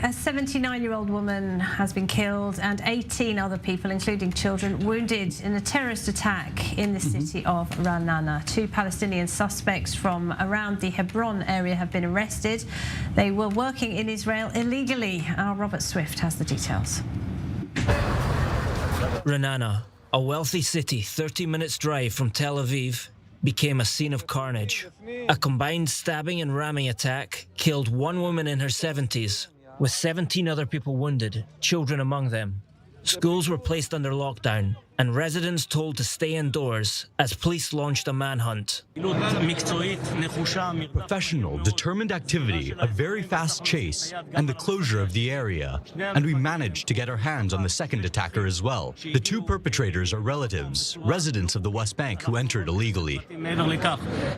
A 79-year-old woman has been killed and 18 other people, including children, wounded in a terrorist attack in the city of Ra'anana. 2 Palestinian suspects from around the Hebron area have been arrested. They were working in Israel illegally. Our Robert Swift has the details. Ra'anana, a wealthy city 30 minutes drive from Tel Aviv, became a scene of carnage. A combined stabbing and ramming attack killed 1 woman in her 70s, with 17 other people wounded, children among them. Schools were placed under lockdown, and residents told to stay indoors as police launched a manhunt. Professional, determined activity, a very fast chase, and the closure of the area. And we managed to get our hands on the second attacker as well. The 2 perpetrators are relatives, residents of the West Bank who entered illegally.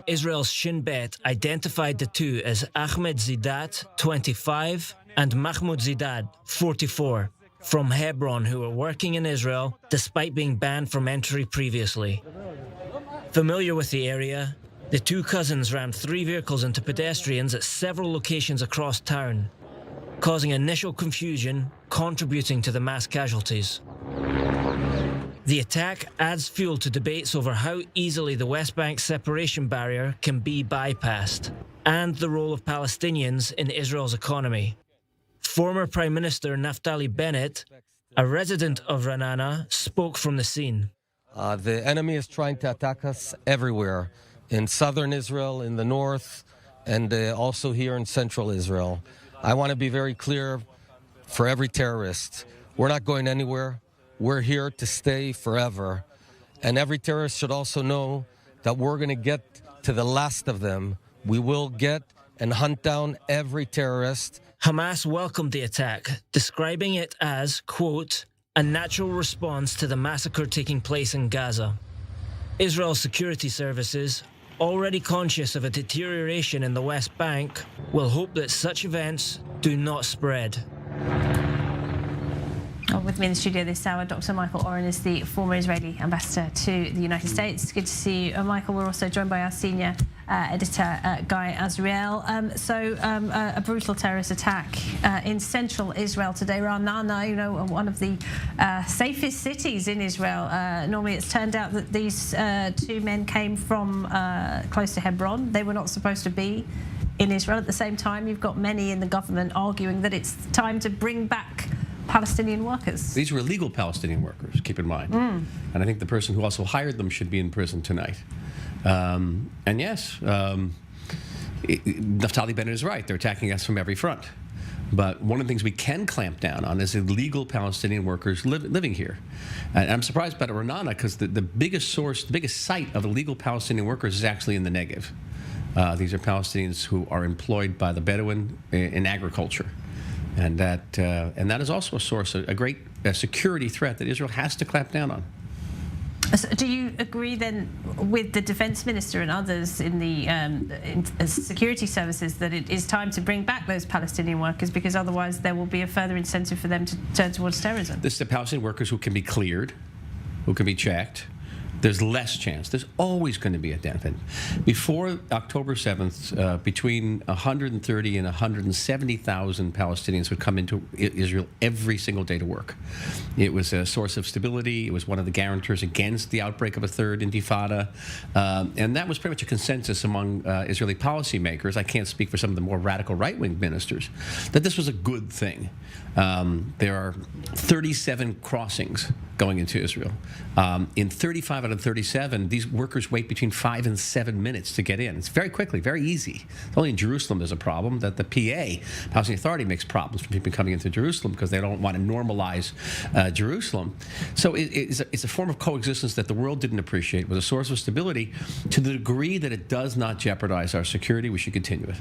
Israel's Shin Bet identified the 2 as Ahmed Zidat, 25, and Mahmoud Zidad, 44. From Hebron, who were working in Israel despite being banned from entry previously. Familiar with the area, the 2 cousins rammed 3 vehicles into pedestrians at several locations across town, causing initial confusion, contributing to the mass casualties. The attack adds fuel to debates over how easily the West Bank separation barrier can be bypassed, and the role of Palestinians in Israel's economy. Former Prime Minister Naftali Bennett, a resident of Ra'anana, spoke from the scene. The enemy is trying to attack us everywhere, in southern Israel, in the north, and also here in central Israel. I want to be very clear for every terrorist. We're not going anywhere. We're here to stay forever. And every terrorist should also know that we're going to get to the last of them. We will get and hunt down every terrorist. Hamas welcomed the attack, describing it as, quote, a natural response to the massacre taking place in Gaza. Israel's security services, already conscious of a deterioration in the West Bank, will hope that such events do not spread. With me in the studio this hour, Dr. Michael Oren is the former Israeli ambassador to the United States. Good to see you, Michael. We're also joined by our senior editor, Guy Azriel. A brutal terrorist attack in central Israel today. Ra'anana, you know, one of the safest cities in Israel. Normally, it's turned out that these 2 men came from close to Hebron. They were not supposed to be in Israel. At the same time, you've got many in the government arguing that it's time to bring back Palestinian workers. These were illegal Palestinian workers, keep in mind. And I think the person who also hired them should be in prison tonight. And yes, Naftali Bennett is right. They're attacking us from every front. But one of the things we can clamp down on is illegal Palestinian workers living here. And I'm surprised about Ra'anana because the biggest source, the biggest site of illegal Palestinian workers is actually in the Negev. These are Palestinians who are employed by the Bedouin in agriculture. And that is also a source, a great security threat that Israel has to clamp down on. So do you agree then with the defense minister and others in the security services that it is time to bring back those Palestinian workers, because otherwise there will be a further incentive for them to turn towards terrorism? This is the Palestinian workers who can be cleared, who can be checked. There's less chance. There's always going to be a benefit. Before October 7th, between 130 and 170,000 Palestinians would come into Israel every single day to work. It was a source of stability. It was one of the guarantors against the outbreak of a third intifada. And that was pretty much a consensus among Israeli policymakers. I can't speak for some of the more radical right-wing ministers, that this was a good thing. There are 37 crossings going into Israel. In 35 out of 37, these workers wait between 5 and 7 minutes to get in. It's very quickly, very easy. Only in Jerusalem there's a problem that the PA, Palestinian Authority, makes problems for people coming into Jerusalem because they don't want to normalize Jerusalem. So it's a form of coexistence that the world didn't appreciate. It was a source of stability to the degree that it does not jeopardize our security. We should continue it.